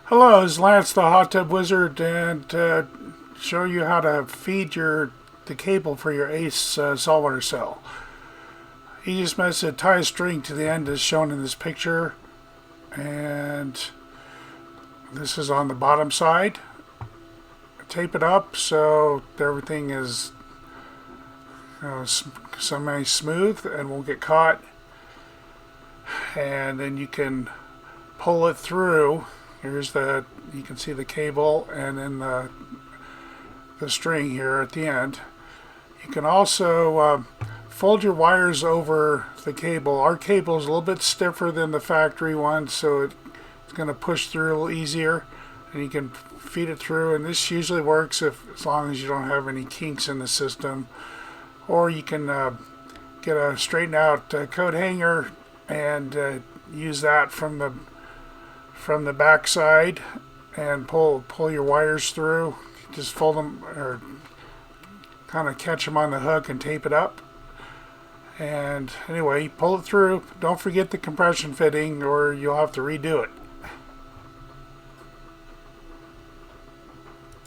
Hello, it's Lance the Hot Tub Wizard, and show you how to feed the cable for your ACE saltwater cell. Easiest method: tie a string to the end as shown in this picture, and this is on the bottom side. Tape it up so everything is semi-smooth and won't get caught, and then you can pull it through. You can see the cable and then the string here at the end. You can also fold your wires over the cable. Our cable is a little bit stiffer than the factory one, so it's going to push through a little easier, and you can feed it through. And this usually works as long as you don't have any kinks in the system. Or you can get a straightened out coat hanger and use that from the back side and pull your wires through. Just fold them or kind of catch them on the hook and tape it up. And anyway, pull it through. Don't forget the compression fitting or you'll have to redo it.